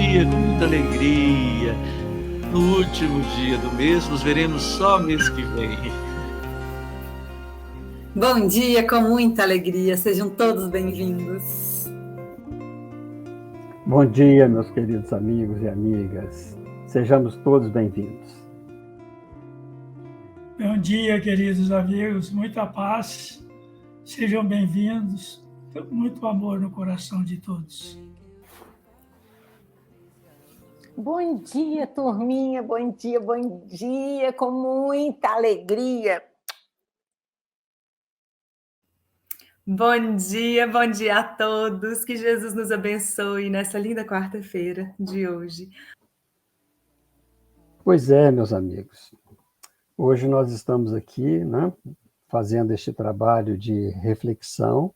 dia, com muita alegria. No último dia do mês, nos veremos só mês que vem. Bom dia, com muita alegria. Sejam todos bem-vindos. Bom dia, meus queridos amigos e amigas. Sejamos todos bem-vindos. Bom dia, queridos amigos. Muita paz. Sejam bem-vindos. Muito amor no coração de todos. Bom dia, turminha. Bom dia, com muita alegria. Bom dia a todos. Que Jesus nos abençoe nessa linda quarta-feira de hoje. Pois é, meus amigos. Hoje nós estamos aqui, fazendo este trabalho de reflexão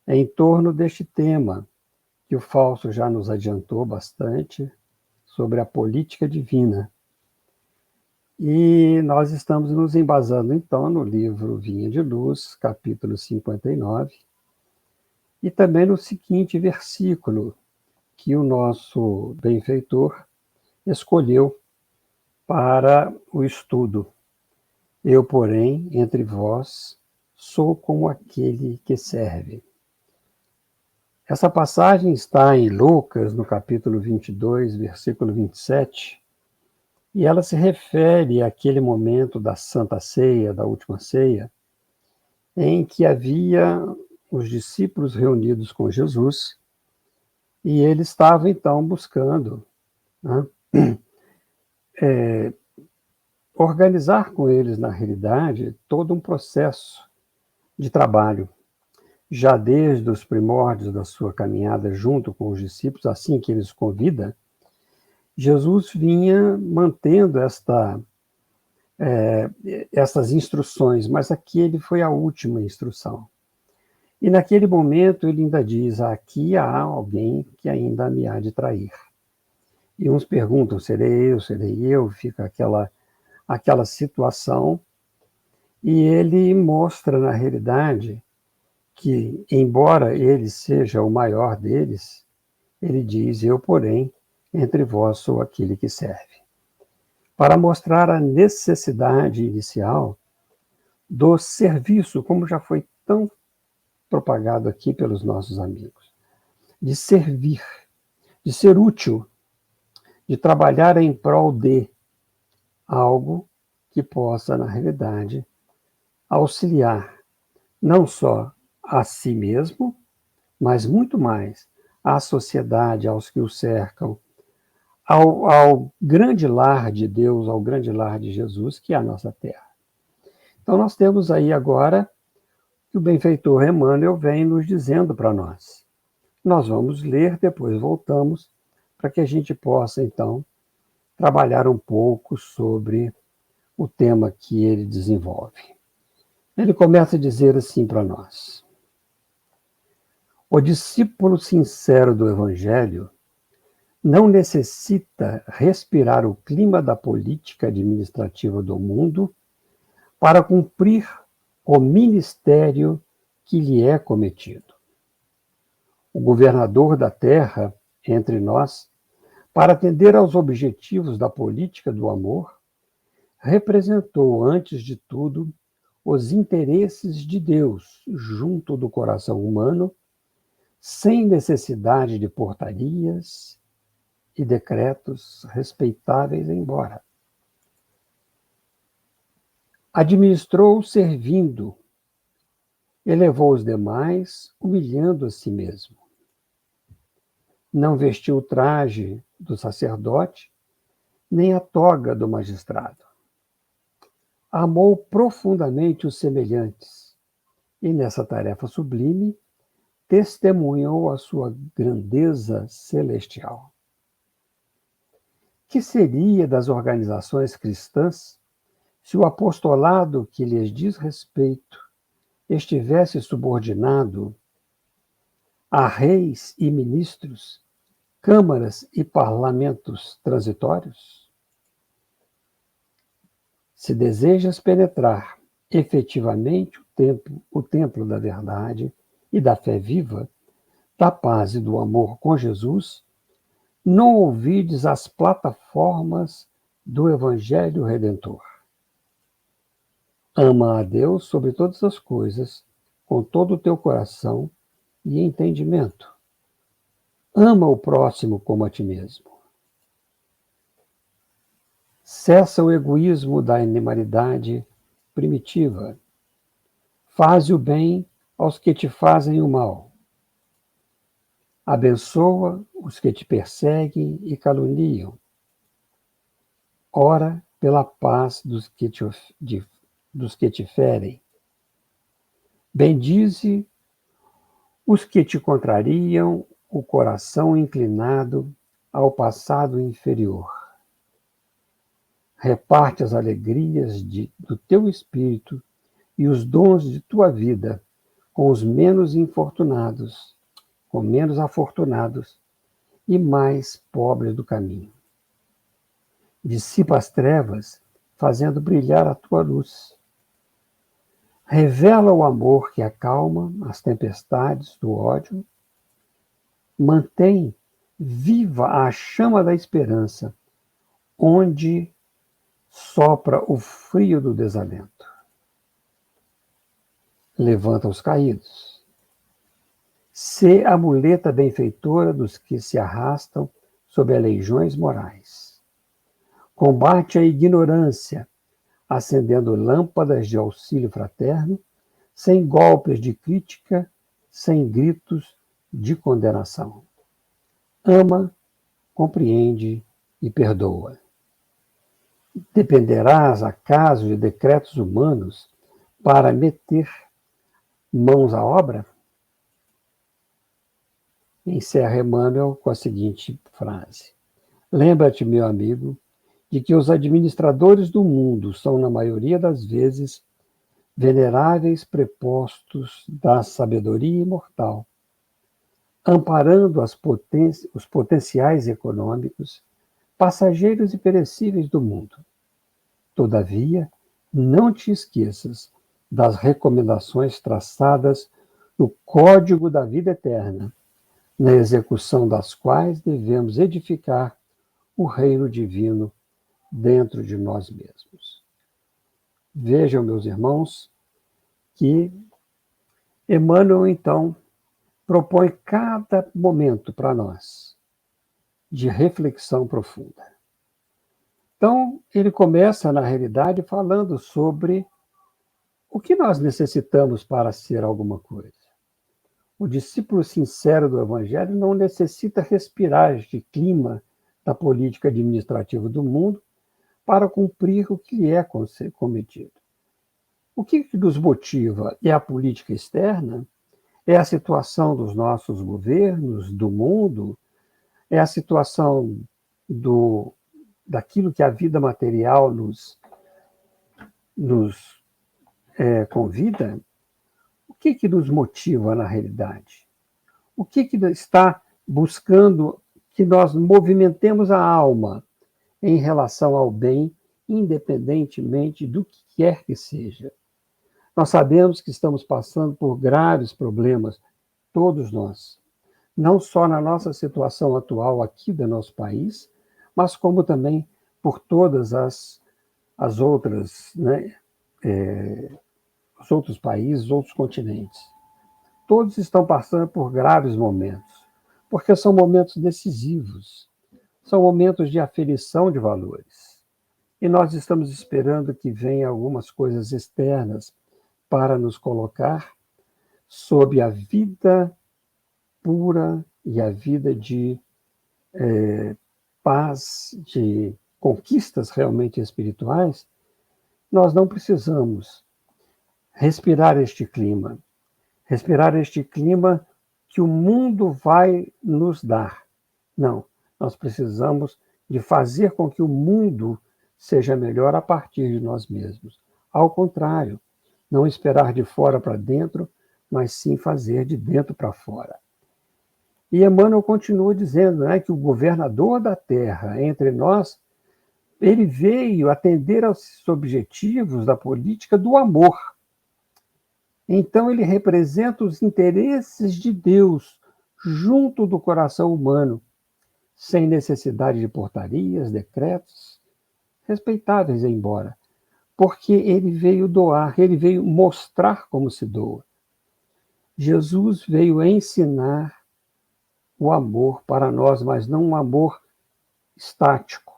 em torno deste tema que o Fausto já nos adiantou bastante, sobre a política divina. E nós estamos nos embasando, então, no livro Vinha de Luz, capítulo 59, e também no seguinte versículo que o nosso benfeitor escolheu para o estudo. Eu, porém, entre vós, sou como aquele que serve. Essa passagem está em Lucas, no capítulo 22, versículo 27, e ela se refere àquele momento da Santa Ceia, da Última Ceia, em que havia os discípulos reunidos com Jesus, e ele estava, então, buscando organizar com eles, na realidade, todo um processo de trabalho. Já desde os primórdios da sua caminhada junto com os discípulos, assim que eles convida, Jesus vinha mantendo essas instruções, mas aquele foi a última instrução. E naquele momento ele ainda diz, aqui há alguém que ainda me há de trair. E uns perguntam, serei eu, fica aquela situação, e ele mostra, na realidade, que, embora ele seja o maior deles, ele diz, eu, porém, entre vós sou aquele que serve. Para mostrar a necessidade inicial do serviço, como já foi tão propagado aqui pelos nossos amigos, de servir, de ser útil, de trabalhar em prol de algo que possa, na realidade, auxiliar não só a si mesmo, mas muito mais à sociedade, aos que o cercam, ao grande lar de Deus, ao grande lar de Jesus, que é a nossa terra. Então nós temos aí agora que o benfeitor Emmanuel vem nos dizendo para nós. Nós vamos ler, depois voltamos, para que a gente possa, então, trabalhar um pouco sobre o tema que ele desenvolve. Ele começa a dizer assim para nós. O discípulo sincero do Evangelho não necessita respirar o clima da política administrativa do mundo para cumprir o ministério que lhe é cometido. O governador da terra, entre nós, para atender aos objetivos da política do amor, representou, antes de tudo, os interesses de Deus junto do coração humano, sem necessidade de portarias e decretos respeitáveis, embora. Administrou servindo, elevou os demais, humilhando a si mesmo. Não vestiu o traje do sacerdote, nem a toga do magistrado. Amou profundamente os semelhantes, e nessa tarefa sublime, testemunhou a sua grandeza celestial. Que seria das organizações cristãs se o apostolado que lhes diz respeito estivesse subordinado a reis e ministros, câmaras e parlamentos transitórios? Se desejas penetrar efetivamente o templo da verdade e da fé viva, da paz e do amor com Jesus, não ouvides as plataformas do Evangelho Redentor. Ama a Deus sobre todas as coisas, com todo o teu coração e entendimento. Ama o próximo como a ti mesmo. Cessa o egoísmo da animalidade primitiva. Faze o bem aos que te fazem o mal. Abençoa os que te perseguem e caluniam. Ora pela paz dos que te ferem. Bendize os que te contrariam o coração inclinado ao passado inferior. Reparte as alegrias do teu espírito e os dons de tua vida com os menos infortunados, com menos afortunados e mais pobres do caminho. Dissipa as trevas, fazendo brilhar a tua luz. Revela o amor que acalma as tempestades do ódio. Mantém viva a chama da esperança, onde sopra o frio do desalento. Levanta os caídos. Sê a muleta benfeitora dos que se arrastam sob aleijões morais. Combate a ignorância, acendendo lâmpadas de auxílio fraterno, sem golpes de crítica, sem gritos de condenação. Ama, compreende e perdoa. Dependerás acaso de decretos humanos para meter mãos à obra? Encerra Emmanuel com a seguinte frase: lembra-te, meu amigo, de que os administradores do mundo são, na maioria das vezes, veneráveis prepostos da sabedoria imortal, amparando os potenciais econômicos, passageiros e perecíveis do mundo. Todavia, não te esqueças das recomendações traçadas no Código da Vida Eterna, na execução das quais devemos edificar o reino divino dentro de nós mesmos. Vejam, meus irmãos, que Emmanuel, então, propõe cada momento para nós de reflexão profunda. Então, ele começa, na realidade, falando sobre o que nós necessitamos para ser alguma coisa. O discípulo sincero do Evangelho não necessita respirar este clima da política administrativa do mundo para cumprir o que lhe é cometido. O que nos motiva é a política externa, é a situação dos nossos governos, do mundo, é a situação daquilo que a vida material nos convida. O que nos motiva na realidade? O que está buscando que nós movimentemos a alma em relação ao bem, independentemente do que quer que seja? Nós sabemos que estamos passando por graves problemas, todos nós, não só na nossa situação atual aqui do nosso país, mas como também por todas as outras, os outros países, outros continentes. Todos estão passando por graves momentos, porque são momentos decisivos, são momentos de aferição de valores. E nós estamos esperando que venham algumas coisas externas para nos colocar sob a vida pura e a vida de paz, de conquistas realmente espirituais. Nós não precisamos respirar este clima que o mundo vai nos dar. Não, nós precisamos de fazer com que o mundo seja melhor a partir de nós mesmos. Ao contrário, não esperar de fora para dentro, mas sim fazer de dentro para fora. E Emmanuel continua dizendo que o governador da terra entre nós, ele veio atender aos objetivos da política do amor. Então ele representa os interesses de Deus junto do coração humano, sem necessidade de portarias, decretos, respeitáveis embora, porque ele veio doar, ele veio mostrar como se doa. Jesus veio ensinar o amor para nós, mas não um amor estático,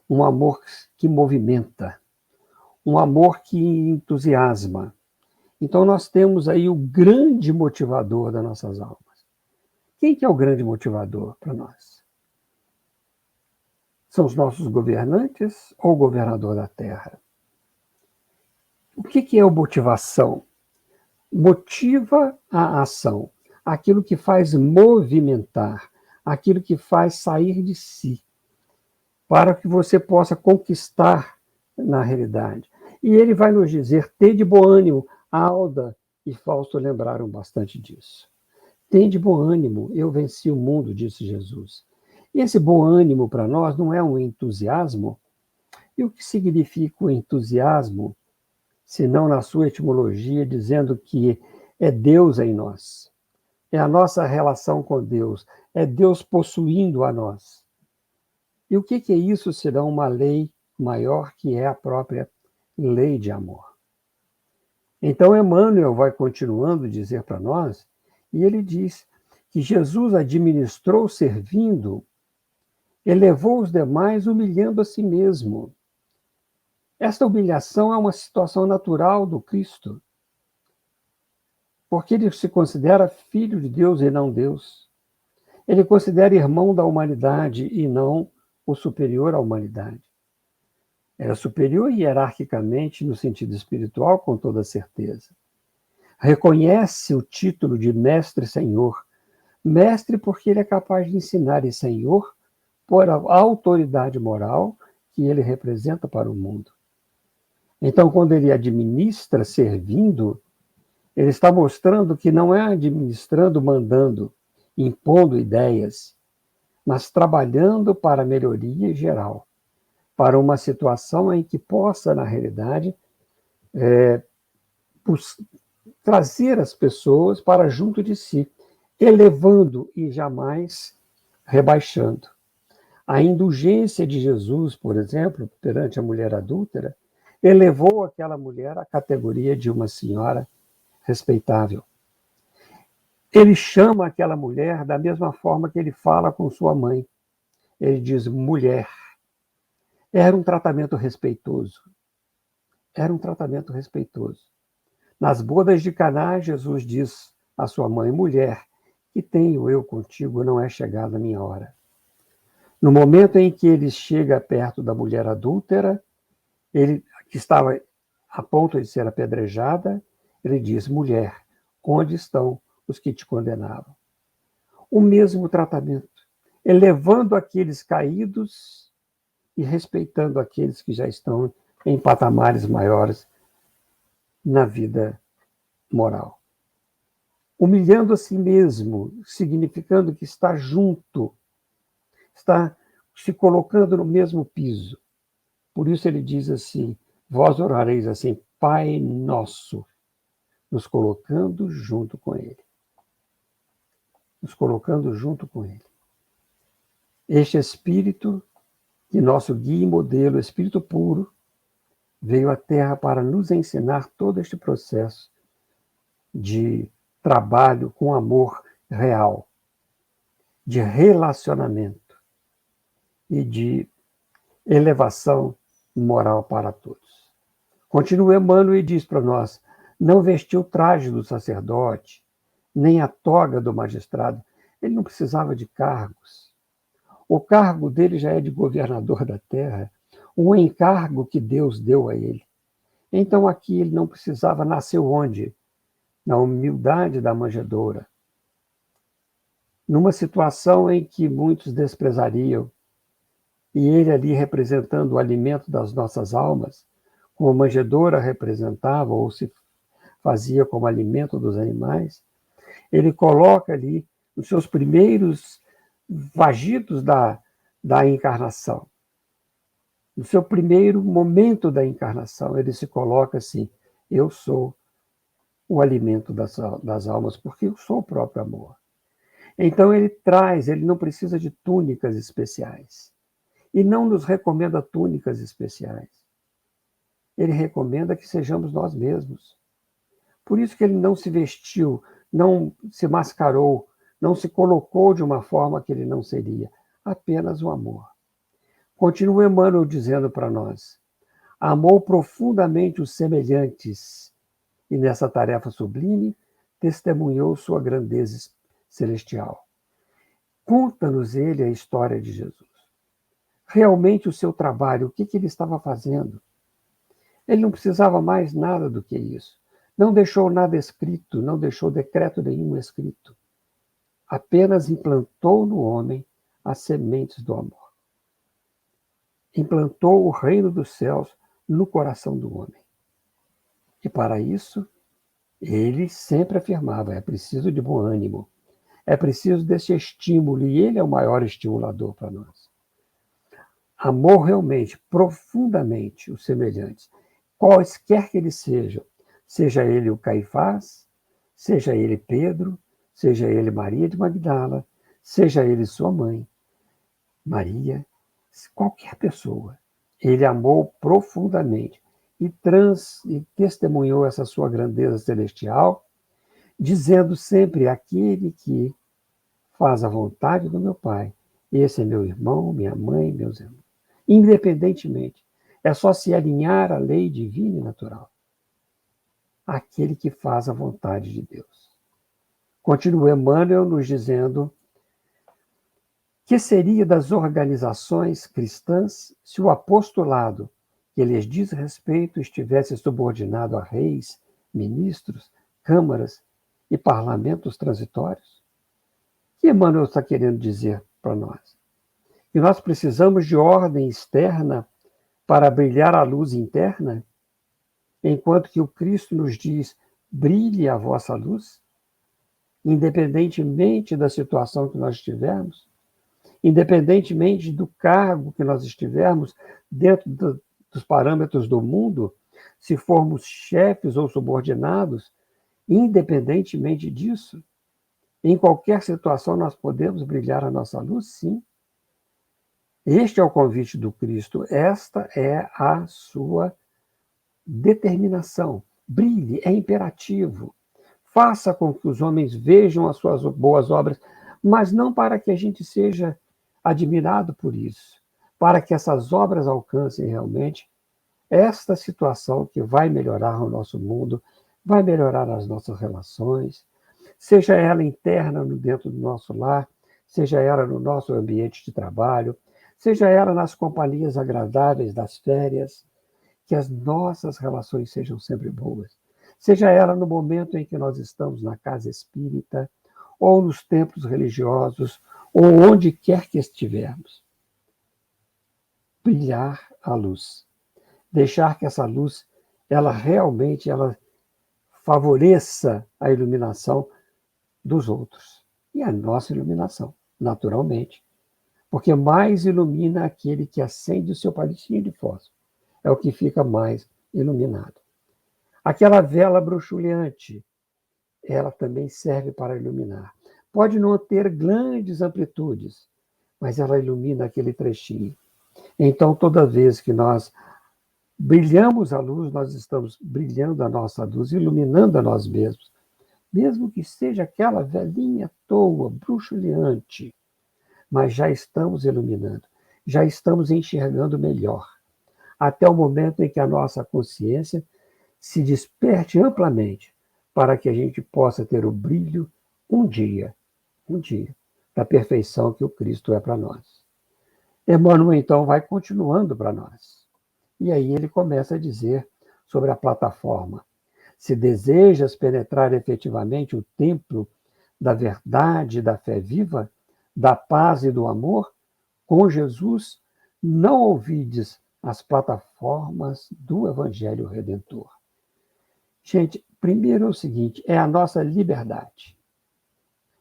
um amor que movimenta, um amor que entusiasma. Então nós temos aí o grande motivador das nossas almas. Quem que é o grande motivador para nós? São os nossos governantes ou o governador da terra? O que é a motivação? Motiva a ação, aquilo que faz movimentar, aquilo que faz sair de si, para que você possa conquistar na realidade. E ele vai nos dizer, tende bom ânimo. Alda e Fausto lembraram bastante disso. Tende bom ânimo, eu venci o mundo, disse Jesus. E esse bom ânimo para nós não é um entusiasmo? E o que significa o entusiasmo, se não na sua etimologia, dizendo que é Deus em nós? É a nossa relação com Deus, é Deus possuindo a nós. E o que é isso, senão uma lei maior, que é a própria lei de amor? Então, Emmanuel vai continuando a dizer para nós, e ele diz que Jesus administrou servindo, elevou os demais humilhando a si mesmo. Esta humilhação é uma situação natural do Cristo, porque ele se considera filho de Deus e não Deus. Ele considera irmão da humanidade e não o superior à humanidade. Era superior hierarquicamente no sentido espiritual, com toda certeza. Reconhece o título de mestre senhor. Mestre porque ele é capaz de ensinar, e senhor por a autoridade moral que ele representa para o mundo. Então, quando ele administra servindo, ele está mostrando que não é administrando, mandando, impondo ideias, mas trabalhando para a melhoria geral, para uma situação em que possa, na realidade, trazer as pessoas para junto de si, elevando e jamais rebaixando. A indulgência de Jesus, por exemplo, perante a mulher adúltera, elevou aquela mulher à categoria de uma senhora respeitável. Ele chama aquela mulher da mesma forma que ele fala com sua mãe. Ele diz mulher. Era um tratamento respeitoso. Era um tratamento respeitoso. Nas bodas de Caná, Jesus diz à sua mãe, mulher, que tenho eu contigo, não é chegada a minha hora. No momento em que ele chega perto da mulher adúltera, ele que estava a ponto de ser apedrejada, ele diz, mulher, onde estão os que te condenavam? O mesmo tratamento, elevando aqueles caídos e respeitando aqueles que já estão em patamares maiores na vida moral. Humilhando a si mesmo, significando que está junto, está se colocando no mesmo piso. Por isso ele diz assim, vós orareis assim, Pai Nosso, nos colocando junto com ele. Nos colocando junto com ele. Este Espírito, que nosso guia e modelo, Espírito puro, veio à Terra para nos ensinar todo este processo de trabalho com amor real, de relacionamento e de elevação moral para todos. Continua Emmanuel e diz para nós, não vestiu o traje do sacerdote, nem a toga do magistrado. Ele não precisava de cargos. O cargo dele já é de governador da terra, um encargo que Deus deu a ele. Então aqui ele não precisava, nasceu onde? Na humildade da manjedoura. Numa situação em que muitos desprezariam, e ele ali representando o alimento das nossas almas, como a manjedoura representava ou se fazia como alimento dos animais, ele coloca ali os seus primeiros vagidos da encarnação. No seu primeiro momento da encarnação, ele se coloca assim, eu sou o alimento das almas, porque eu sou o próprio amor. Então ele não precisa de túnicas especiais. E não nos recomenda túnicas especiais. Ele recomenda que sejamos nós mesmos. Por isso que ele não se vestiu, não se mascarou, não se colocou de uma forma que ele não seria. Apenas o amor. Continua Emmanuel dizendo para nós: amou profundamente os semelhantes e nessa tarefa sublime testemunhou sua grandeza celestial. Conta-nos ele a história de Jesus. Realmente o seu trabalho, o que ele estava fazendo? Ele não precisava mais nada do que isso. Não deixou nada escrito, não deixou decreto nenhum escrito. Apenas implantou no homem as sementes do amor. Implantou o reino dos céus no coração do homem. E para isso, ele sempre afirmava: é preciso de bom ânimo, é preciso desse estímulo, e ele é o maior estimulador para nós. Amor realmente, profundamente, os semelhantes, quaisquer que eles sejam, seja ele o Caifás, seja ele Pedro, seja ele Maria de Magdala, seja ele sua mãe, Maria, qualquer pessoa. Ele amou profundamente e testemunhou essa sua grandeza celestial, dizendo sempre: aquele que faz a vontade do meu Pai, esse é meu irmão, minha mãe, meus irmãos. Independentemente, é só se alinhar à lei divina e natural. Aquele que faz a vontade de Deus. Continua Emmanuel nos dizendo: que seria das organizações cristãs se o apostolado que lhes diz respeito estivesse subordinado a reis, ministros, câmaras e parlamentos transitórios? O que Emmanuel está querendo dizer para nós? Que nós precisamos de ordem externa para brilhar a luz interna, enquanto que o Cristo nos diz: brilhe a vossa luz, independentemente da situação que nós estivermos, independentemente do cargo que nós estivermos dentro dos parâmetros do mundo, se formos chefes ou subordinados, independentemente disso, em qualquer situação nós podemos brilhar a nossa luz, sim. Este é o convite do Cristo, esta é a sua determinação. Brilhe, é imperativo. Faça com que os homens vejam as suas boas obras, mas não para que a gente seja admirado por isso, para que essas obras alcancem realmente esta situação que vai melhorar o nosso mundo, vai melhorar as nossas relações, seja ela interna dentro do nosso lar, seja ela no nosso ambiente de trabalho, seja ela nas companhias agradáveis das férias, que as nossas relações sejam sempre boas. Seja ela no momento em que nós estamos na casa espírita, ou nos templos religiosos, ou onde quer que estivermos. Brilhar a luz. Deixar que essa luz, ela realmente favoreça a iluminação dos outros. E a nossa iluminação, naturalmente. Porque mais ilumina aquele que acende o seu palitinho de fósforo. É o que fica mais iluminado. Aquela vela bruxuleante, ela também serve para iluminar. Pode não ter grandes amplitudes, mas ela ilumina aquele trechinho. Então, toda vez que nós brilhamos a luz, nós estamos brilhando a nossa luz, iluminando a nós mesmos. Mesmo que seja aquela velhinha à toa, bruxuleante, mas já estamos iluminando, já estamos enxergando melhor, até o momento em que a nossa consciência se desperte amplamente para que a gente possa ter o brilho um dia, da perfeição que o Cristo é para nós. Emmanuel, então, vai continuando para nós. E aí ele começa a dizer sobre a plataforma. Se desejas penetrar efetivamente o templo da verdade e da fé viva, da paz e do amor, com Jesus, não ouvides as plataformas do Evangelho Redentor. Gente, primeiro é o seguinte, é a nossa liberdade.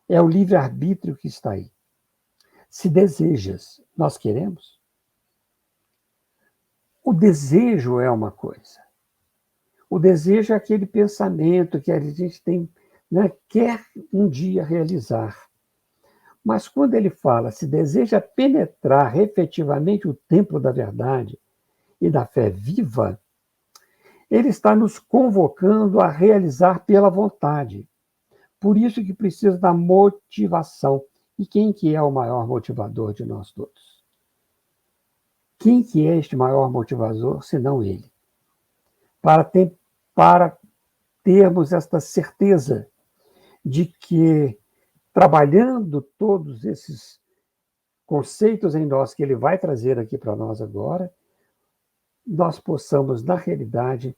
É o livre-arbítrio que está aí. Se desejas, nós queremos? O desejo é uma coisa. O desejo é aquele pensamento que a gente tem, né, quer um dia realizar. Mas quando ele fala, se deseja penetrar efetivamente o templo da verdade e da fé viva, ele está nos convocando a realizar pela vontade. Por isso que precisa da motivação. E quem que é o maior motivador de nós todos? Quem que é este maior motivador, senão ele? Para termos esta certeza de que, trabalhando todos esses conceitos em nós que ele vai trazer aqui para nós agora, nós possamos, na realidade,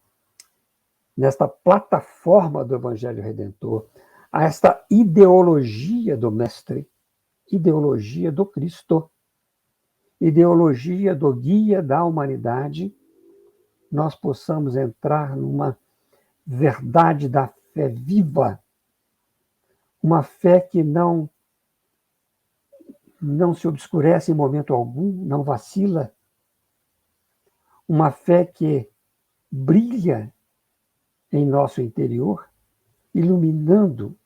nesta plataforma do Evangelho Redentor, a esta ideologia do Mestre, ideologia do Cristo, ideologia do guia da humanidade, nós possamos entrar numa verdade da fé viva, uma fé que não se obscurece em momento algum, não vacila, uma fé que brilha em nosso interior, iluminando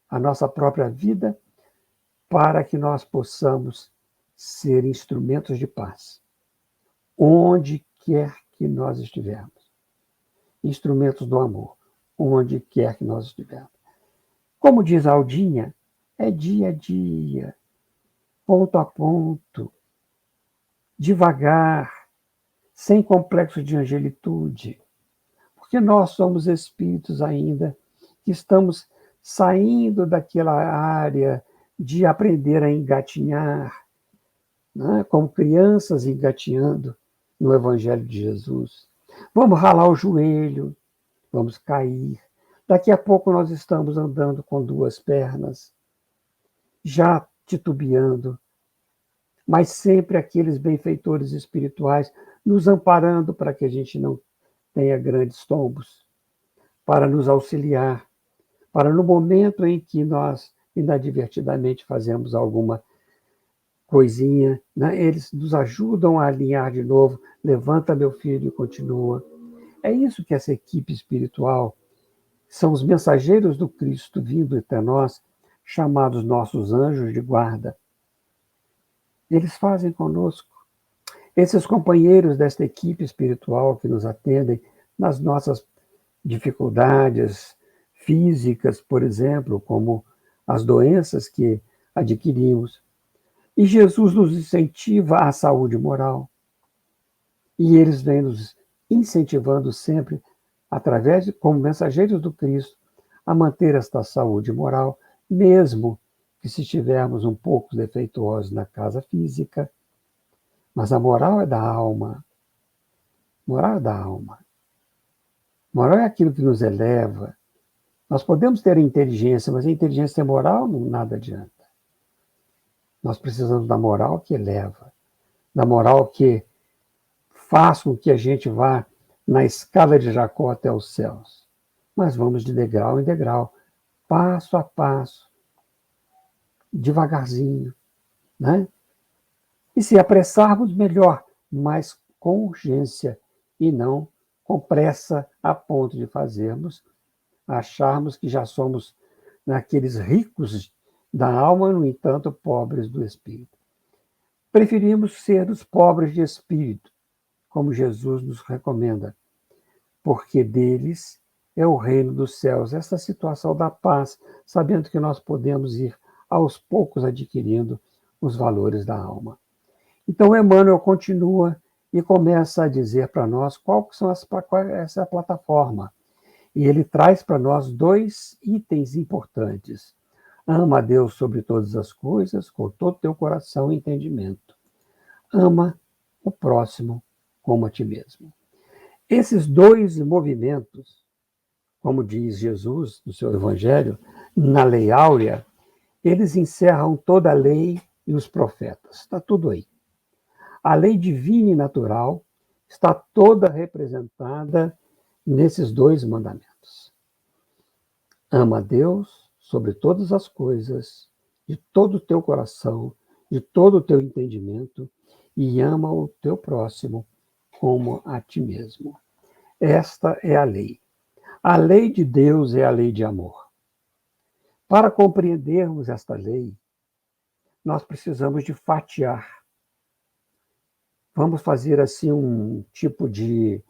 a nossa própria vida, para que nós possamos ser instrumentos de paz, onde quer que nós estivermos. Instrumentos do amor, onde quer que nós estivermos. Como diz a Aldinha, é dia a dia, ponto a ponto, devagar, sem complexo de angelitude, porque nós somos espíritos ainda que estamos saindo daquela área de aprender a engatinhar, né? Como crianças engatinhando no Evangelho de Jesus. Vamos ralar o joelho, vamos cair. Daqui a pouco nós estamos andando com duas pernas, já titubeando, mas sempre aqueles benfeitores espirituais nos amparando para que a gente não tenha grandes tombos, para nos auxiliar, para no momento em que nós inadvertidamente fazemos alguma coisinha, né, eles nos ajudam a alinhar de novo, levanta meu filho e continua. É isso que essa equipe espiritual são os mensageiros do Cristo vindo até nós, chamados nossos anjos de guarda. Eles fazem conosco. Esses companheiros desta equipe espiritual que nos atendem nas nossas dificuldades físicas, por exemplo, como as doenças que adquirimos. E Jesus nos incentiva à saúde moral. E eles vêm nos incentivando sempre, como mensageiros do Cristo, a manter esta saúde moral, mesmo que se estivermos um pouco defeituosos na casa física. Mas a moral é da alma. Moral é da alma. Moral é aquilo que nos eleva. Nós podemos ter a inteligência, mas a inteligência sem moral nada adianta. Nós precisamos da moral que eleva, da moral que faz com que a gente vá na escala de Jacó até os céus. Mas vamos de degrau em degrau, passo a passo, devagarzinho, né? E se apressarmos, melhor, mas com urgência e não com pressa a ponto de acharmos que já somos naqueles ricos da alma, no entanto, pobres do espírito. Preferimos ser os pobres de espírito, como Jesus nos recomenda, porque deles é o reino dos céus, essa situação da paz, sabendo que nós podemos ir aos poucos adquirindo os valores da alma. Então, Emmanuel continua e começa a dizer para nós qual essa é a plataforma. E ele traz para nós 2 itens importantes. Ama a Deus sobre todas as coisas, com todo o teu coração e entendimento. Ama o próximo como a ti mesmo. Esses 2 movimentos, como diz Jesus no seu Evangelho, na Lei Áurea, eles encerram toda a lei e os profetas. Está tudo aí. A lei divina e natural está toda representada nesses 2 mandamentos. Ama a Deus sobre todas as coisas, de todo o teu coração, de todo o teu entendimento, e ama o teu próximo como a ti mesmo. Esta é a lei. A lei de Deus é a lei de amor. Para compreendermos esta lei, nós precisamos de fatiar. Vamos fazer assim um tipo de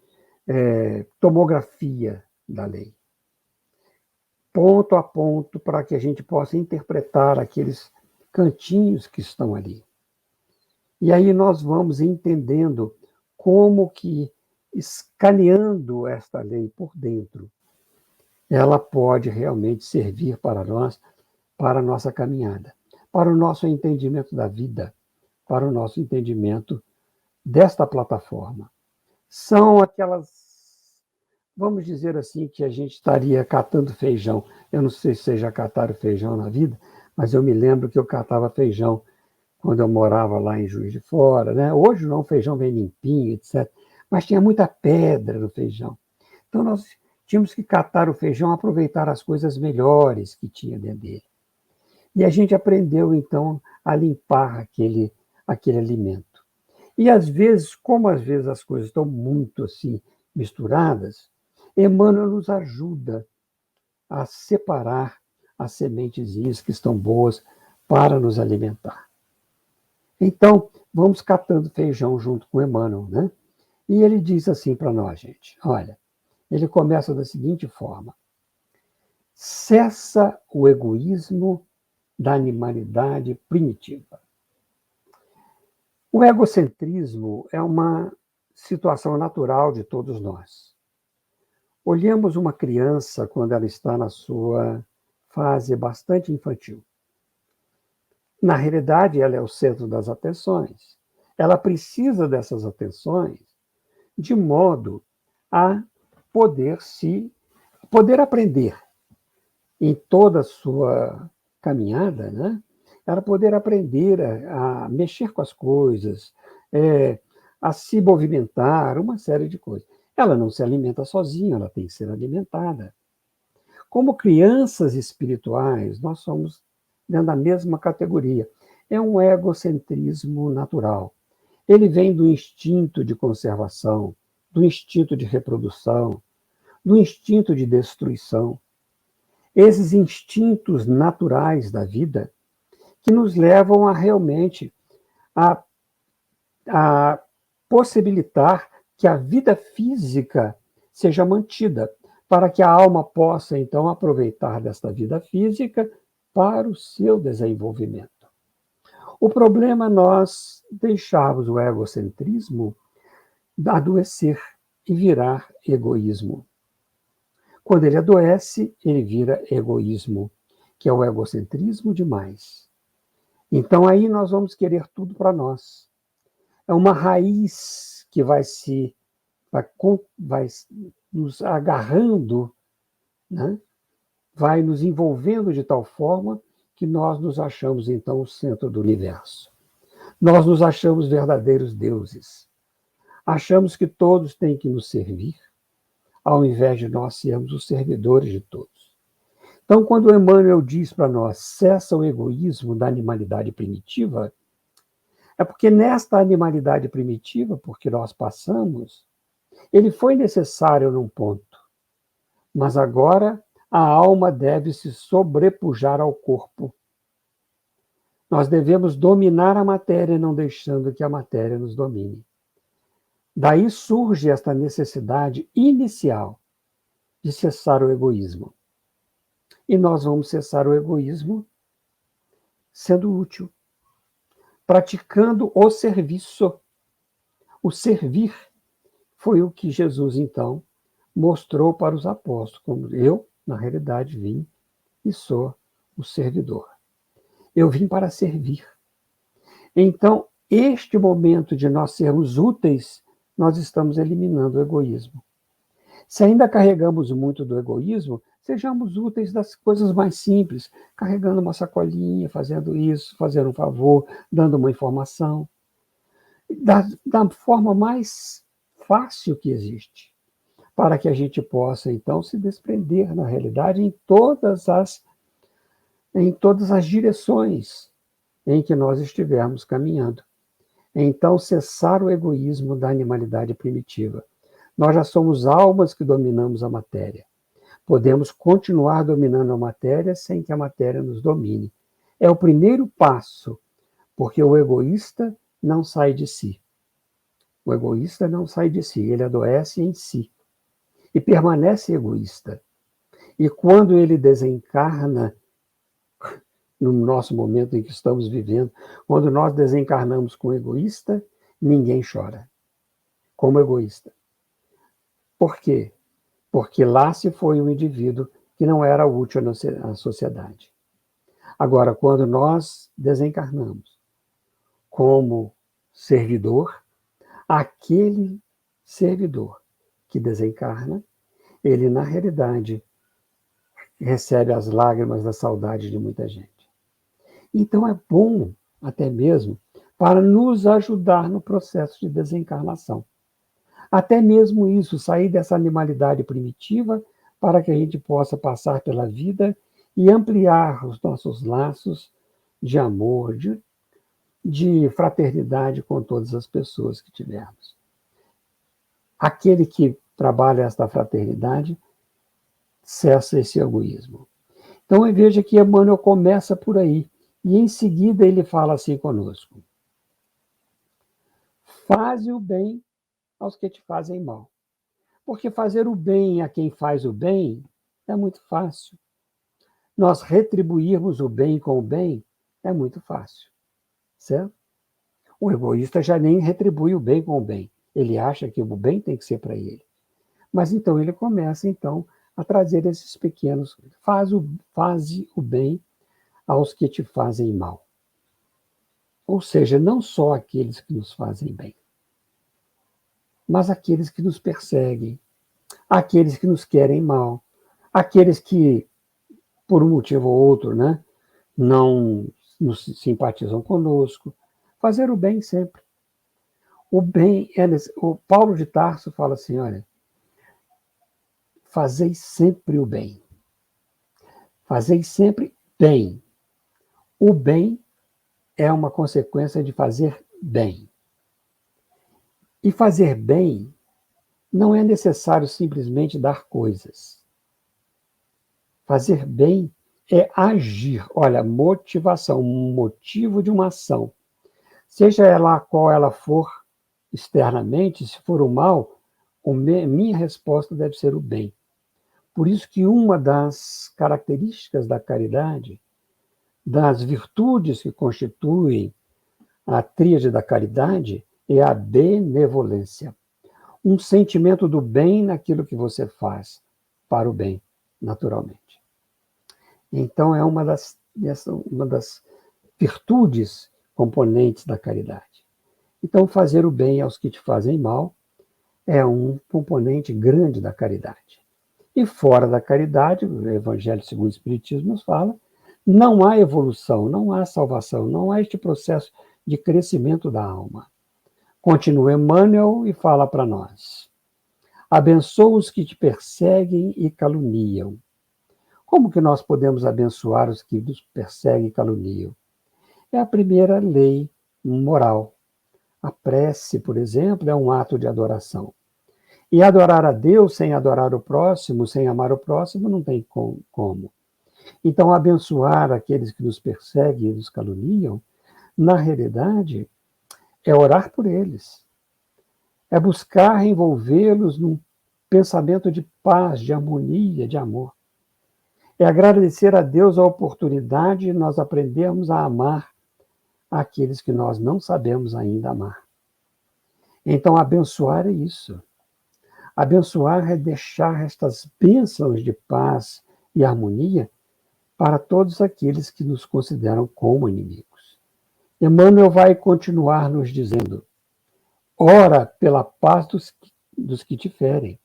tomografia da lei, ponto a ponto, para que a gente possa interpretar aqueles cantinhos que estão ali. E aí nós vamos entendendo como que, escaneando esta lei por dentro, ela pode realmente servir para nós, para a nossa caminhada, para o nosso entendimento da vida, para o nosso entendimento desta plataforma. São aquelas, vamos dizer assim, que a gente estaria catando feijão. Eu não sei se vocês já cataram feijão na vida, mas eu me lembro que eu catava feijão quando eu morava lá em Juiz de Fora, né? Hoje não, o feijão vem limpinho, etc. Mas tinha muita pedra no feijão. Então nós tínhamos que catar o feijão, aproveitar as coisas melhores que tinha dentro dele. E a gente aprendeu, então, a limpar aquele alimento. E às vezes, como às vezes as coisas estão muito assim misturadas, Emmanuel nos ajuda a separar as sementezinhas que estão boas para nos alimentar. Então, vamos catando feijão junto com Emmanuel, né? E ele diz assim para nós, gente, olha, ele começa da seguinte forma: cessa o egoísmo da animalidade primitiva. O egocentrismo é uma situação natural de todos nós. Olhemos uma criança quando ela está na sua fase bastante infantil. Na realidade, ela é o centro das atenções. Ela precisa dessas atenções de modo a poder aprender em toda a sua caminhada, né? Ela poder aprender a mexer com as coisas, a se movimentar, uma série de coisas. Ela não se alimenta sozinha, ela tem que ser alimentada. Como crianças espirituais, nós somos dentro da mesma categoria. É um egocentrismo natural. Ele vem do instinto de conservação, do instinto de reprodução, do instinto de destruição. Esses instintos naturais da vida que nos levam a realmente a possibilitar que a vida física seja mantida, para que a alma possa, então, aproveitar desta vida física para o seu desenvolvimento. O problema é nós deixarmos o egocentrismo adoecer e virar egoísmo. Quando ele adoece, ele vira egoísmo, que é o egocentrismo demais. Então aí nós vamos querer tudo para nós. É uma raiz que vai nos agarrando, né? Vai nos envolvendo de tal forma que nós nos achamos, então, o centro do universo. Nós nos achamos verdadeiros deuses. Achamos que todos têm que nos servir, ao invés de nós sermos os servidores de todos. Então, quando Emmanuel diz para nós, cessa o egoísmo da animalidade primitiva, é porque nesta animalidade primitiva, porque nós passamos, ele foi necessário num ponto, mas agora a alma deve se sobrepujar ao corpo. Nós devemos dominar a matéria, não deixando que a matéria nos domine. Daí surge esta necessidade inicial de cessar o egoísmo. E nós vamos cessar o egoísmo sendo útil, praticando o serviço. O servir foi o que Jesus, então, mostrou para os apóstolos, como eu, na realidade, vim e sou o servidor. Eu vim para servir. Então, este momento de nós sermos úteis, nós estamos eliminando o egoísmo. Se ainda carregamos muito do egoísmo, sejamos úteis das coisas mais simples, carregando uma sacolinha, fazendo isso, fazendo um favor, dando uma informação, da forma mais fácil que existe, para que a gente possa, então, se desprender, na realidade, em todas as direções em que nós estivermos caminhando. Então, cessar o egoísmo da animalidade primitiva. Nós já somos almas que dominamos a matéria. Podemos continuar dominando a matéria sem que a matéria nos domine. É o primeiro passo Porque o egoísta não sai de si. O egoísta não sai de si, ele adoece em si e permanece egoísta. E quando ele desencarna, no nosso momento em que estamos vivendo, quando nós desencarnamos com egoísta, ninguém chora, como egoísta. Por quê? Porque lá se foi um indivíduo que não era útil à sociedade. Agora, quando nós desencarnamos como servidor, aquele servidor que desencarna, ele, na realidade, recebe as lágrimas da saudade de muita gente. Então, é bom, até mesmo, para nos ajudar no processo de desencarnação. Até mesmo isso, sair dessa animalidade primitiva para que a gente possa passar pela vida e ampliar os nossos laços de amor, de fraternidade com todas as pessoas que tivermos. Aquele que trabalha esta fraternidade cessa esse egoísmo. Então, veja que Emmanuel começa por aí, e em seguida ele fala assim conosco: faze o bem aos que te fazem mal. Porque fazer o bem a quem faz o bem é muito fácil. Nós retribuirmos o bem com o bem é muito fácil, certo? O egoísta já nem retribui o bem com o bem. Ele acha que o bem tem que ser para ele. Mas então ele começa então a trazer esses pequenos, faze o bem aos que te fazem mal. Ou seja, não só aqueles que nos fazem bem, mas aqueles que nos perseguem, aqueles que nos querem mal, aqueles que, por um motivo ou outro, né, não nos simpatizam conosco. Fazer o bem sempre. O bem o Paulo de Tarso fala assim, olha, fazei sempre o bem. Fazei sempre bem. O bem é uma consequência de fazer bem. E fazer bem não é necessário simplesmente dar coisas. Fazer bem é agir. Olha, motivação, um motivo de uma ação. Seja ela qual ela for externamente, se for o mal, minha resposta deve ser o bem. Por isso que uma das características da caridade, das virtudes que constituem a tríade da caridade, é a benevolência. Um sentimento do bem naquilo que você faz, para o bem, naturalmente. Então, é uma das virtudes componentes da caridade. Então, fazer o bem aos que te fazem mal é um componente grande da caridade. E fora da caridade, o Evangelho segundo o Espiritismo nos fala, não há evolução, não há salvação, não há este processo de crescimento da alma. Continua Emmanuel e fala para nós: abençoa os que te perseguem e caluniam. Como que nós podemos abençoar os que nos perseguem e caluniam? É a primeira lei moral. A prece, por exemplo, é um ato de adoração. E adorar a Deus sem adorar o próximo, sem amar o próximo, não tem como. Então, abençoar aqueles que nos perseguem e nos caluniam, na realidade, é orar por eles. É buscar envolvê-los num pensamento de paz, de harmonia, de amor. É agradecer a Deus a oportunidade de nós aprendermos a amar aqueles que nós não sabemos ainda amar. Então, abençoar é isso. Abençoar é deixar estas bênçãos de paz e harmonia para todos aqueles que nos consideram como inimigos. Emmanuel vai continuar nos dizendo: ora pela paz dos que te ferem,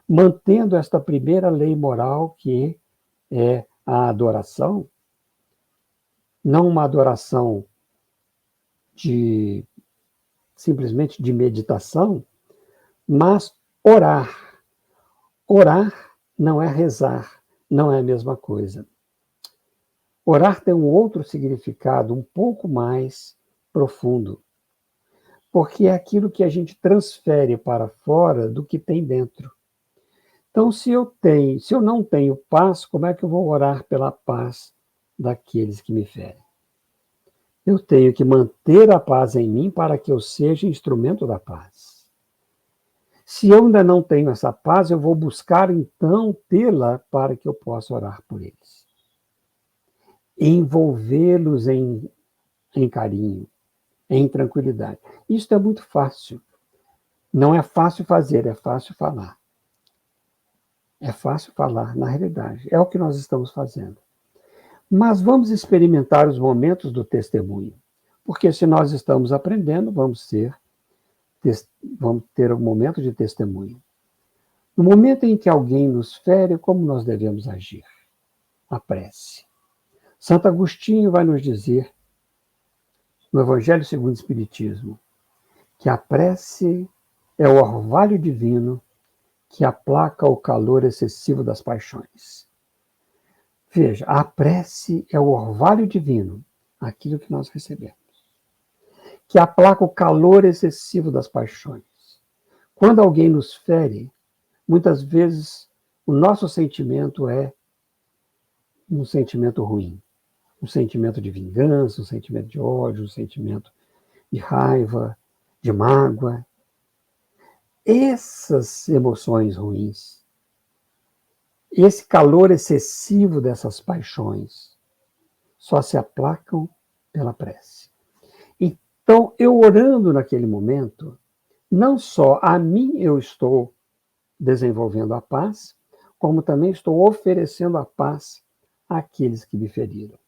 mantendo esta primeira lei moral que é a adoração, não uma adoração simplesmente de meditação, mas orar. Orar não é rezar, não é a mesma coisa. Orar tem um outro significado, um pouco mais profundo, porque é aquilo que a gente transfere para fora do que tem dentro. Então, se eu não tenho paz, como é que eu vou orar pela paz daqueles que me ferem? Eu tenho que manter a paz em mim para que eu seja instrumento da paz. Se eu ainda não tenho essa paz, eu vou buscar então tê-la para que eu possa orar por eles. Envolvê-los em carinho, em tranquilidade. Isso é muito fácil. Não é fácil fazer, é fácil falar. É fácil falar, na realidade. É o que nós estamos fazendo. Mas vamos experimentar os momentos do testemunho. Porque se nós estamos aprendendo, vamos ter um momento de testemunho. No momento em que alguém nos fere, como nós devemos agir? A prece. Santo Agostinho vai nos dizer, no Evangelho segundo o Espiritismo, que a prece é o orvalho divino que aplaca o calor excessivo das paixões. Veja, a prece é o orvalho divino, aquilo que nós recebemos, que aplaca o calor excessivo das paixões. Quando alguém nos fere, muitas vezes o nosso sentimento é um sentimento ruim, um sentimento de vingança, um sentimento de ódio, um sentimento de raiva, de mágoa. Essas emoções ruins, esse calor excessivo dessas paixões, só se aplacam pela prece. Então, eu orando naquele momento, não só a mim eu estou desenvolvendo a paz, como também estou oferecendo a paz àqueles que me feriram.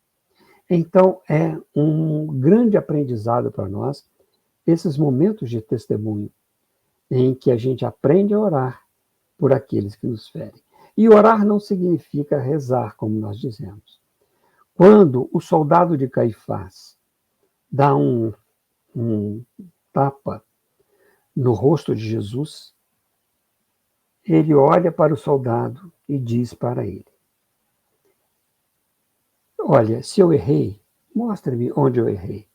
Então, é um grande aprendizado para nós, esses momentos de testemunho, em que a gente aprende a orar por aqueles que nos ferem. E orar não significa rezar, como nós dizemos. Quando o soldado de Caifás dá um tapa no rosto de Jesus, ele olha para o soldado e diz para ele: olha, se eu errei, mostra-me onde eu errei.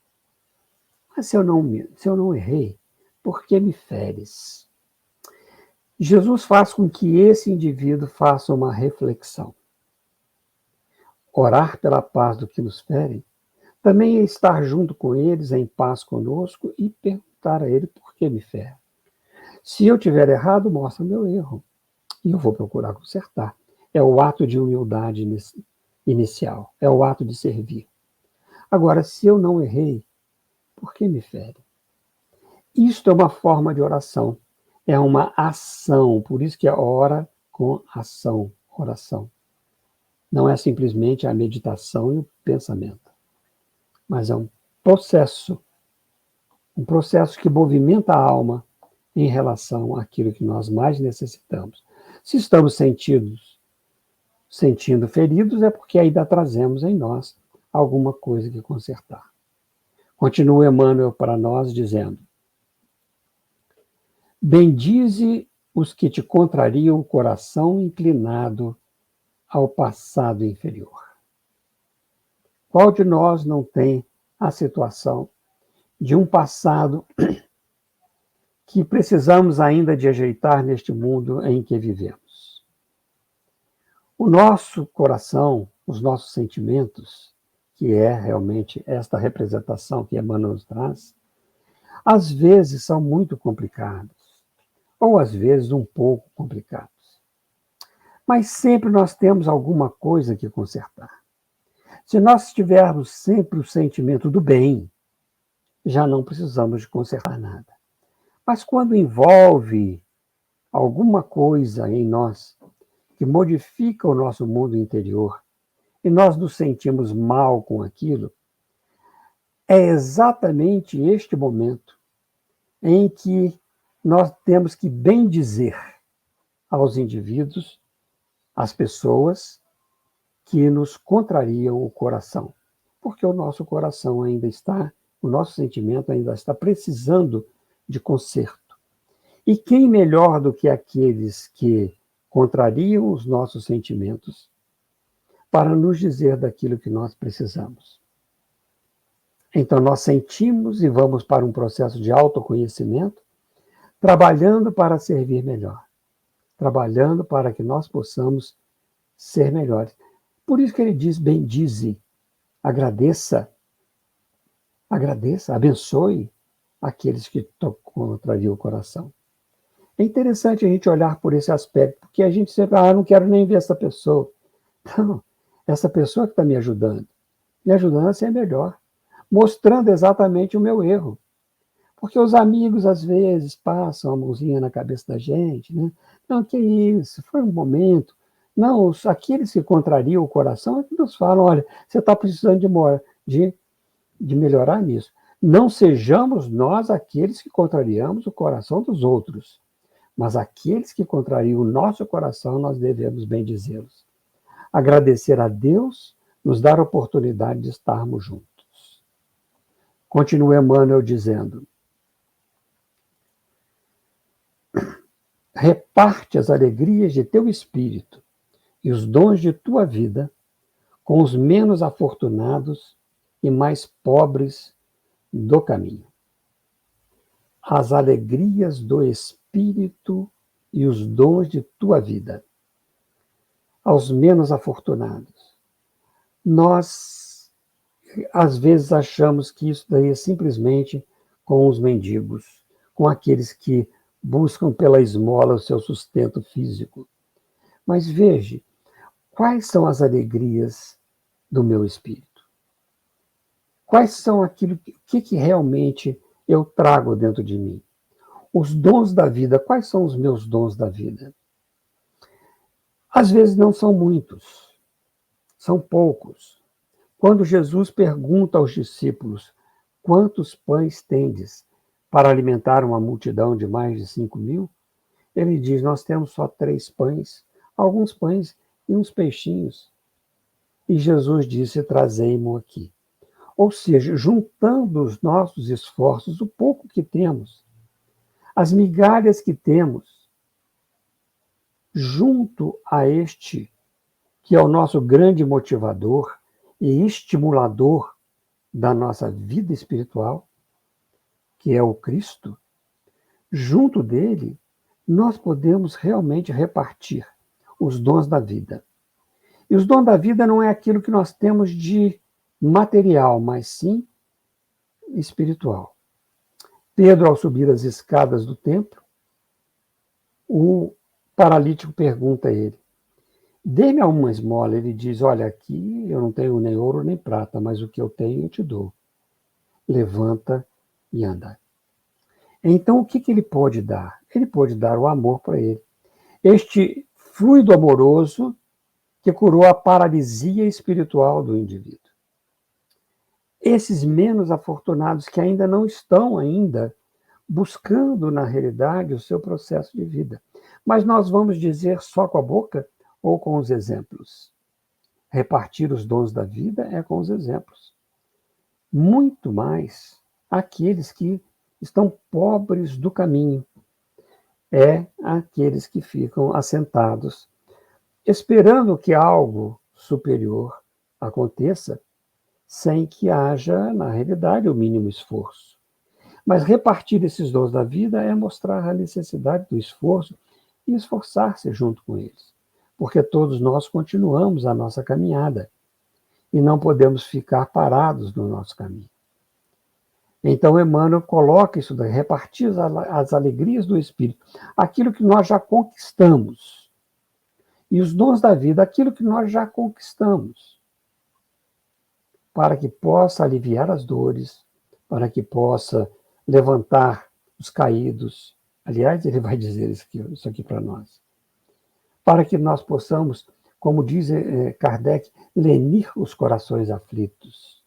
Mas se eu não errei, por que me feres? Jesus faz com que esse indivíduo faça uma reflexão. Orar pela paz do que nos ferem também é estar junto com eles em paz conosco e perguntar a ele por que me fere. Se eu tiver errado, mostra o meu erro e eu vou procurar consertar. É o ato de humildade inicial, é o ato de servir. Agora, se eu não errei, por que me fere? Isto é uma forma de oração, é uma ação, por isso que é ora com ação, oração. Não é simplesmente a meditação e o pensamento, mas é um processo que movimenta a alma em relação àquilo que nós mais necessitamos. Se estamos sentindo feridos, é porque ainda trazemos em nós alguma coisa que consertar. Continua Emmanuel para nós dizendo: bendize os que te contrariam o coração inclinado ao passado inferior. Qual de nós não tem a situação de um passado que precisamos ainda de ajeitar neste mundo em que vivemos? O nosso coração, os nossos sentimentos, que é realmente esta representação que Emmanuel nos traz, às vezes são muito complicados, ou às vezes um pouco complicados. Mas sempre nós temos alguma coisa que consertar. Se nós tivermos sempre o sentimento do bem, já não precisamos de consertar nada. Mas quando envolve alguma coisa em nós que modifica o nosso mundo interior e nós nos sentimos mal com aquilo, é exatamente este momento em que nós temos que bendizer aos indivíduos, às pessoas que nos contrariam o coração, porque o nosso coração ainda está, o nosso sentimento ainda está precisando de conserto. E quem melhor do que aqueles que contrariam os nossos sentimentos para nos dizer daquilo que nós precisamos? Então nós sentimos e vamos para um processo de autoconhecimento, trabalhando para servir melhor, trabalhando para que nós possamos ser melhores. Por isso que ele diz: bendize, agradeça Agradeça, abençoe aqueles que contrariam o coração. É interessante a gente olhar por esse aspecto, porque a gente sempre, não quero nem ver essa pessoa. Não, essa pessoa que está me ajudando a ser melhor, mostrando exatamente o meu erro. Porque os amigos, às vezes, passam a mãozinha na cabeça da gente, né? Não, que isso, foi um momento. Não, aqueles que contrariam o coração é que nos falam, olha, você está precisando de melhorar nisso. Não sejamos nós aqueles que contrariamos o coração dos outros, mas aqueles que contrariam o nosso coração, nós devemos bendizê-los. Agradecer a Deus, nos dar a oportunidade de estarmos juntos. Continua Emmanuel dizendo: reparte as alegrias de teu espírito e os dons de tua vida com os menos afortunados e mais pobres do caminho. As alegrias do espírito e os dons de tua vida aos menos afortunados. Nós, às vezes, achamos que isso daí é simplesmente com os mendigos, com aqueles que buscam pela esmola o seu sustento físico. Mas veja, quais são as alegrias do meu espírito? Quais são aquilo que realmente eu trago dentro de mim? Os dons da vida, quais são os meus dons da vida? Às vezes não são muitos, são poucos. Quando Jesus pergunta aos discípulos, quantos pães tendes para alimentar uma multidão de mais de 5.000? Ele diz, nós temos só 3 pães, alguns pães e uns peixinhos. E Jesus disse, trazei-mo aqui. Ou seja, juntando os nossos esforços, o pouco que temos, as migalhas que temos, junto a este, que é o nosso grande motivador e estimulador da nossa vida espiritual, que é o Cristo, junto dele, nós podemos realmente repartir os dons da vida. E os dons da vida não é aquilo que nós temos de material, mas sim espiritual. Pedro, ao subir as escadas do templo, o paralítico pergunta a ele, dê-me uma esmola. Ele diz, olha, aqui eu não tenho nem ouro nem prata, mas o que eu tenho eu te dou. Levanta e anda. Então, o que ele pode dar? Ele pode dar o amor para ele. Este fluido amoroso que curou a paralisia espiritual do indivíduo. Esses menos afortunados que ainda não estão buscando, na realidade, o seu processo de vida. Mas nós vamos dizer só com a boca ou com os exemplos? Repartir os dons da vida é com os exemplos. Muito mais aqueles que estão pobres do caminho. É aqueles que ficam assentados, esperando que algo superior aconteça, sem que haja, na realidade, o mínimo esforço. Mas repartir esses dons da vida é mostrar a necessidade do esforço e esforçar-se junto com eles. Porque todos nós continuamos a nossa caminhada e não podemos ficar parados no nosso caminho. Então, Emmanuel coloca isso daí, repartir as alegrias do Espírito, aquilo que nós já conquistamos. E os dons da vida, aquilo que nós já conquistamos. Para que possa aliviar as dores, para que possa levantar os caídos. Aliás, ele vai dizer isso aqui para nós. Para que nós possamos, como diz Kardec, lenir os corações aflitos.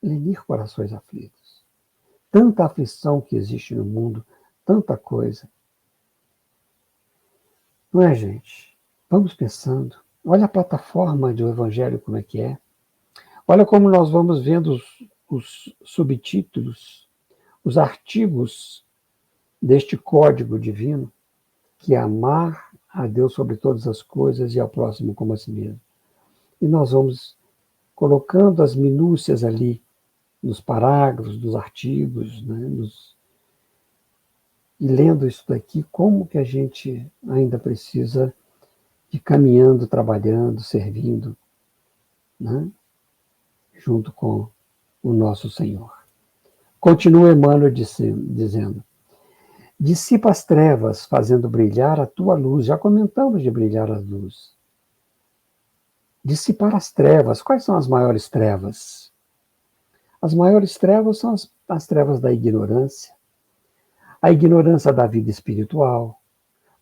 Lenir corações aflitos. Tanta aflição que existe no mundo, tanta coisa. Não é, gente? Vamos pensando. Olha a plataforma do Evangelho como é que é. Olha como nós vamos vendo os subtítulos, os artigos deste código divino, que é amar a Deus sobre todas as coisas e ao próximo como a si mesmo. E nós vamos colocando as minúcias ali, nos parágrafos, dos artigos, né, e lendo isso daqui, como que a gente ainda precisa ir caminhando, trabalhando, servindo, né, junto com o nosso Senhor. Continua Emmanuel dizendo: dissipa as trevas, fazendo brilhar a tua luz. Já comentamos de brilhar a luz. Dissipar as trevas. Quais são as maiores trevas? As maiores trevas são as trevas da ignorância. A ignorância da vida espiritual,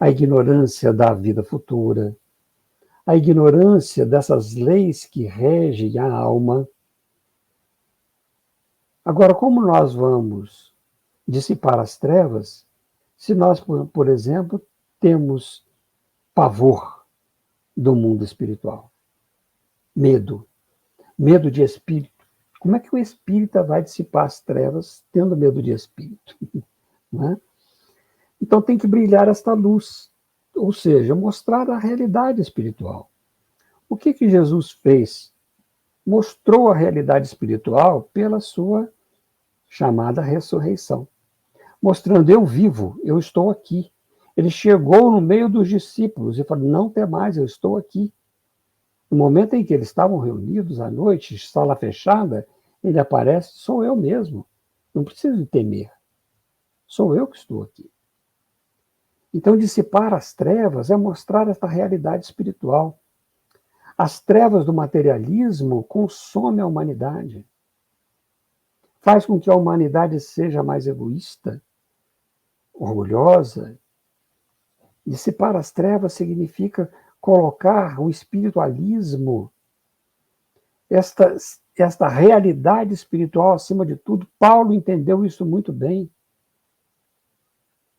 a ignorância da vida futura, a ignorância dessas leis que regem a alma. Agora, como nós vamos dissipar as trevas se nós, por exemplo, temos pavor do mundo espiritual? Medo de espírito. Como é que o espírita vai dissipar as trevas tendo medo de espírito? Não é? Então tem que brilhar esta luz, ou seja, mostrar a realidade espiritual. O que Jesus fez? Mostrou a realidade espiritual pela sua chamada ressurreição, mostrando: eu vivo, eu estou aqui. Ele chegou no meio dos discípulos e falou: não temais, eu estou aqui. No momento em que eles estavam reunidos à noite, sala fechada, ele aparece: sou eu mesmo, não preciso temer, sou eu que estou aqui. Então, dissipar as trevas é mostrar esta realidade espiritual. As trevas do materialismo consomem a humanidade, faz com que a humanidade seja mais egoísta, orgulhosa. Dissipar as trevas significa colocar o espiritualismo, esta realidade espiritual acima de tudo. Paulo entendeu isso muito bem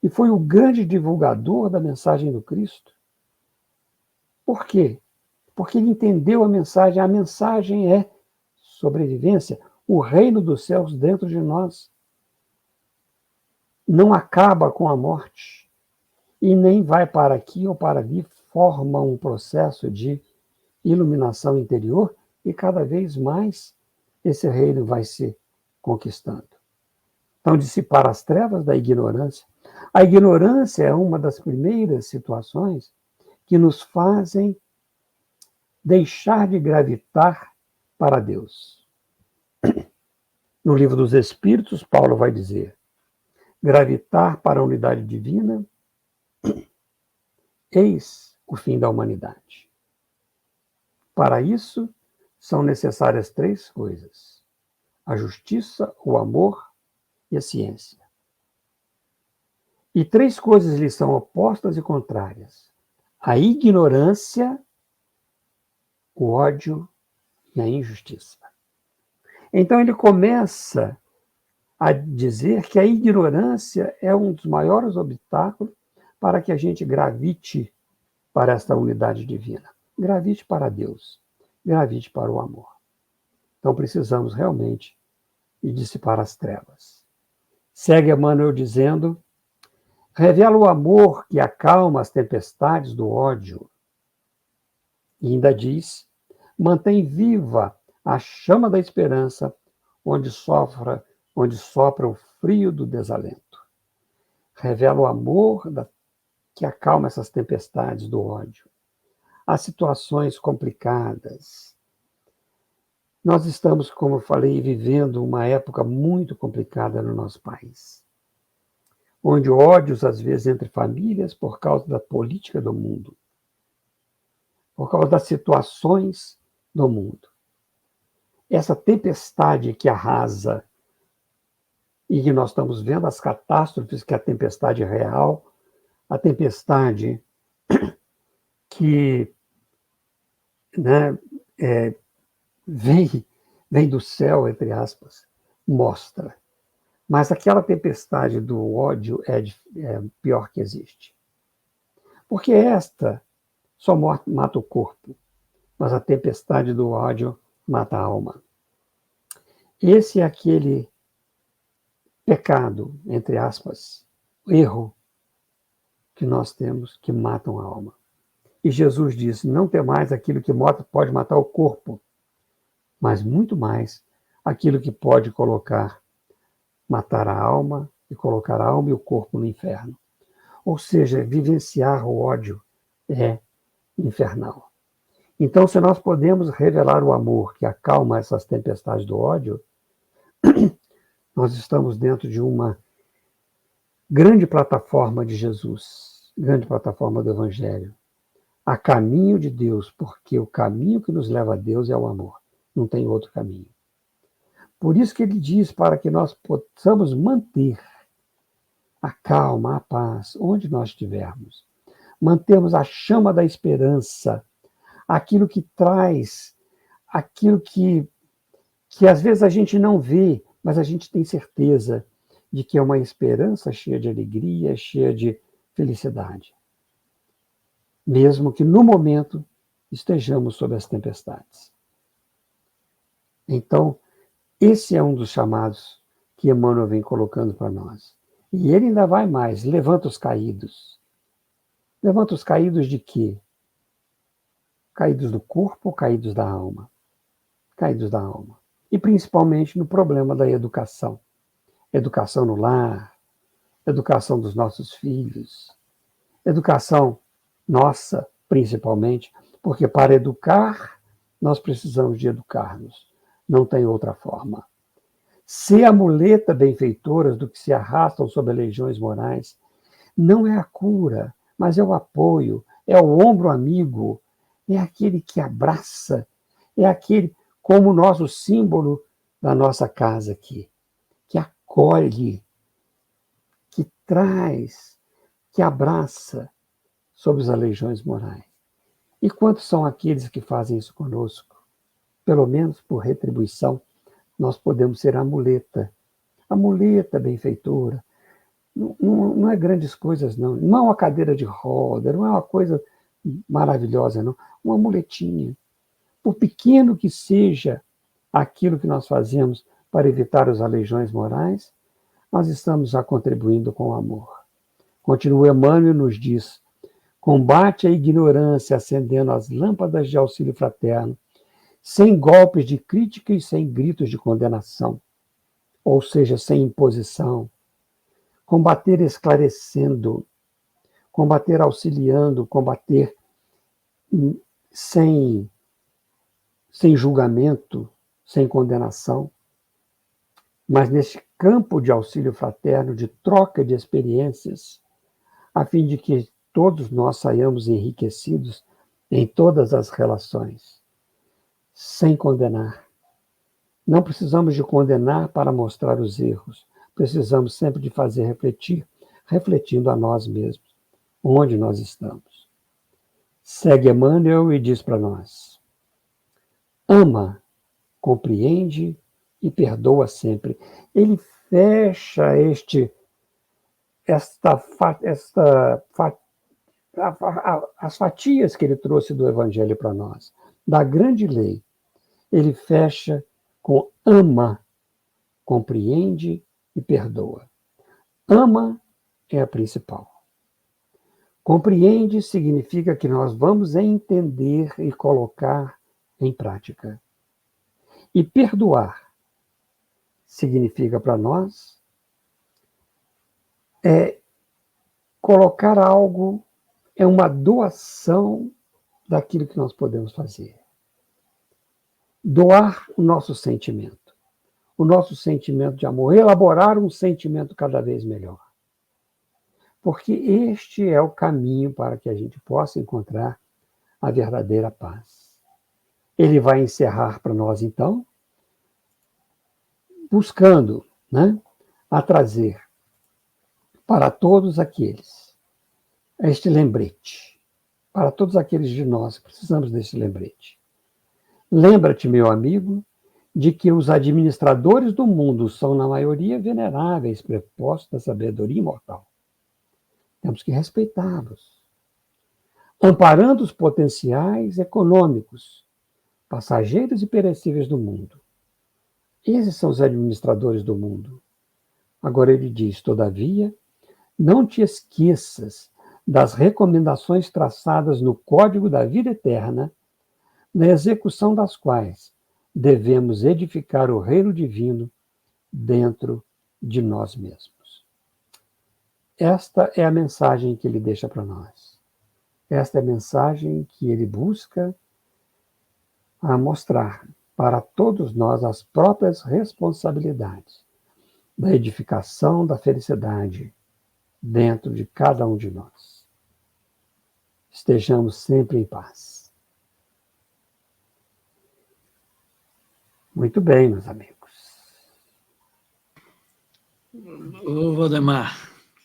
e foi o grande divulgador da mensagem do Cristo. Por quê? Porque ele entendeu a mensagem. A mensagem é sobrevivência, o reino dos céus dentro de nós. Não acaba com a morte e nem vai para aqui ou para ali, forma um processo de iluminação interior e cada vez mais esse reino vai se conquistando. Então, dissipar as trevas da ignorância. A ignorância é uma das primeiras situações que nos fazem deixar de gravitar para Deus. No Livro dos Espíritos, Paulo vai dizer: gravitar para a unidade divina, eis o fim da humanidade. Para isso, são necessárias 3 coisas: a justiça, o amor e a ciência. E 3 coisas lhe são opostas e contrárias: a ignorância, o ódio e a injustiça. Então ele começa a dizer que a ignorância é um dos maiores obstáculos para que a gente gravite para esta unidade divina. Gravite para Deus, gravite para o amor. Então precisamos realmente de dissipar as trevas. Segue Emmanuel dizendo: revela o amor que acalma as tempestades do ódio. E ainda diz: mantém viva a chama da esperança onde sopra o frio do desalento. Revela o amor que acalma essas tempestades do ódio. As situações complicadas. Nós estamos, como eu falei, vivendo uma época muito complicada no nosso país, onde ódios, às vezes, entre famílias por causa da política do mundo, por causa das situações do mundo. Essa tempestade que arrasa, e que nós estamos vendo as catástrofes, que é a tempestade real, a tempestade que vem do céu, entre aspas, mostra. Mas aquela tempestade do ódio é a pior que existe. Porque esta só mata o corpo, mas a tempestade do ódio mata a alma. Esse é aquele pecado, entre aspas, erro que nós temos, que matam a alma. E Jesus diz: não temais aquilo que pode matar o corpo, mas muito mais aquilo que pode matar a alma e colocar a alma e o corpo no inferno. Ou seja, vivenciar o ódio é infernal. Então, se nós podemos revelar o amor que acalma essas tempestades do ódio, Nós estamos dentro de uma grande plataforma de Jesus, grande plataforma do Evangelho, a caminho de Deus, porque o caminho que nos leva a Deus é o amor, não tem outro caminho. Por isso que ele diz para que nós possamos manter a calma, a paz, onde nós estivermos. Mantermos a chama da esperança, aquilo que traz, aquilo que às vezes a gente não vê, mas a gente tem certeza de que é uma esperança cheia de alegria, cheia de felicidade. Mesmo que no momento estejamos sob as tempestades. Então, esse é um dos chamados que Emmanuel vem colocando para nós. E ele ainda vai mais, levanta os caídos. Levanta os caídos de quê? Caídos do corpo ou caídos da alma? Caídos da alma. E principalmente no problema da educação. Educação no lar, educação dos nossos filhos, educação nossa, principalmente, porque para educar, nós precisamos de educar-nos. Não tem outra forma. Ser a muleta benfeitora do que se arrastam sob legiões morais não é a cura, mas é o apoio, é o ombro amigo, é aquele que abraça, é aquele como o nosso símbolo da nossa casa aqui, que acolhe, que traz, que abraça sob as legiões morais. E quantos são aqueles que fazem isso conosco? Pelo menos por retribuição, nós podemos ser a muleta benfeitora. Não é grandes coisas, não. Não é uma cadeira de roda, não é uma coisa maravilhosa, não. Uma muletinha. Por pequeno que seja aquilo que nós fazemos para evitar os aleijões morais, nós estamos já contribuindo com o amor. Continua Emmanuel e nos diz: combate a ignorância acendendo as lâmpadas de auxílio fraterno, sem golpes de crítica e sem gritos de condenação, ou seja, sem imposição. Combater esclarecendo, combater auxiliando, combater sem julgamento, sem condenação, mas neste campo de auxílio fraterno, de troca de experiências, a fim de que todos nós saiamos enriquecidos em todas as relações, sem condenar. Não precisamos de condenar para mostrar os erros, precisamos sempre de fazer refletir, refletindo a nós mesmos, onde nós estamos. Segue Emmanuel e diz para nós: ama, compreende e perdoa sempre. Ele fecha as fatias que ele trouxe do Evangelho para nós, da grande lei. Ele fecha com ama, compreende e perdoa. Ama é a principal. Compreende significa que nós vamos entender e colocar em prática. E perdoar significa para nós colocar algo, é uma doação daquilo que nós podemos fazer. Doar o nosso sentimento de amor, elaborar um sentimento cada vez melhor. Porque este é o caminho para que a gente possa encontrar a verdadeira paz. Ele vai encerrar para nós, então, buscando, a trazer para todos aqueles este lembrete. Para todos aqueles de nós que precisamos desse lembrete. Lembra-te, meu amigo, de que os administradores do mundo são, na maioria, veneráveis, prepostos da sabedoria imortal. Temos que respeitá-los. Amparando os potenciais econômicos, passageiros e perecíveis do mundo. Esses são os administradores do mundo. Agora ele diz: todavia, não te esqueças das recomendações traçadas no Código da Vida Eterna, na execução das quais devemos edificar o reino divino dentro de nós mesmos. Esta é a mensagem que ele deixa para nós. Esta é a mensagem que ele busca a mostrar para todos nós as próprias responsabilidades da edificação da felicidade dentro de cada um de nós. Estejamos sempre em paz. Muito bem, meus amigos. Ô, Valdemar,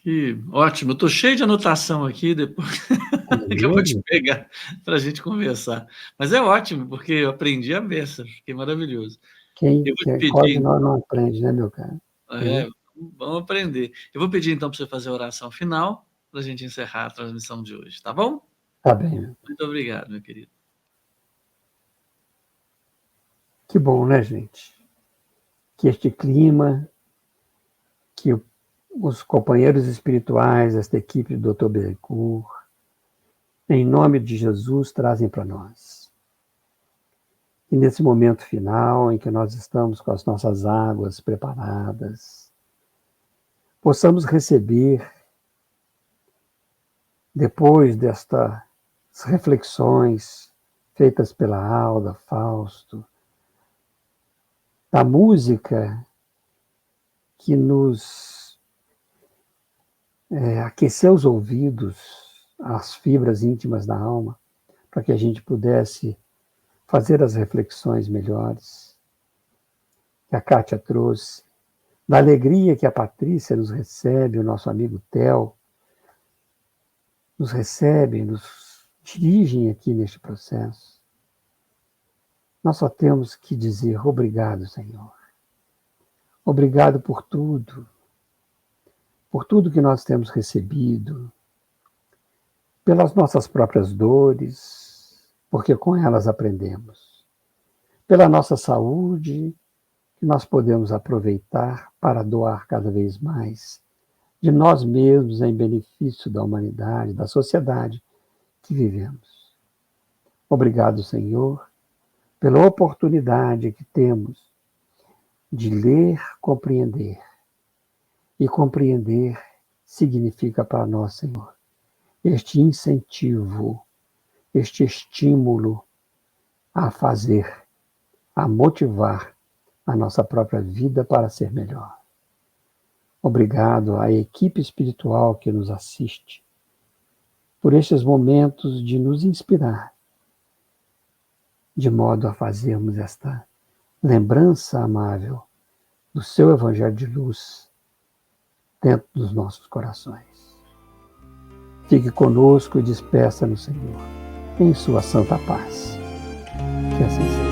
que ótimo. Eu estou cheio de anotação aqui, depois que eu vou te pegar para a gente conversar. Mas é ótimo, porque eu aprendi a beça, fiquei maravilhoso. Quem quase nós não aprende, né, meu cara? Vamos aprender. Eu vou pedir, então, para você fazer a oração final, para a gente encerrar a transmissão de hoje, tá bom? Tá bem. Meu. Muito obrigado, meu querido. Que bom, né, gente? Que este clima, que os companheiros espirituais, esta equipe do Dr. Bittencourt, em nome de Jesus, trazem para nós. E nesse momento final, em que nós estamos com as nossas águas preparadas, possamos receber, depois destas reflexões feitas pela Alda, Fausto, da música que nos aqueceu os ouvidos, as fibras íntimas da alma, para que a gente pudesse fazer as reflexões melhores que a Kátia trouxe, da alegria que a Patrícia nos recebe, o nosso amigo Theo nos recebe, nos dirigem aqui neste processo. Nós só temos que dizer obrigado, Senhor. Obrigado por tudo que nós temos recebido, pelas nossas próprias dores, porque com elas aprendemos, pela nossa saúde, que nós podemos aproveitar para doar cada vez mais de nós mesmos em benefício da humanidade, da sociedade que vivemos. Obrigado, Senhor, pela oportunidade que temos de ler, compreender. E compreender significa para nós, Senhor, este incentivo, este estímulo a fazer, a motivar a nossa própria vida para ser melhor. Obrigado à equipe espiritual que nos assiste, por estes momentos de nos inspirar, de modo a fazermos esta lembrança amável do seu Evangelho de luz dentro dos nossos corações. Fique conosco e despeça-nos, Senhor, em sua santa paz. Que assim seja.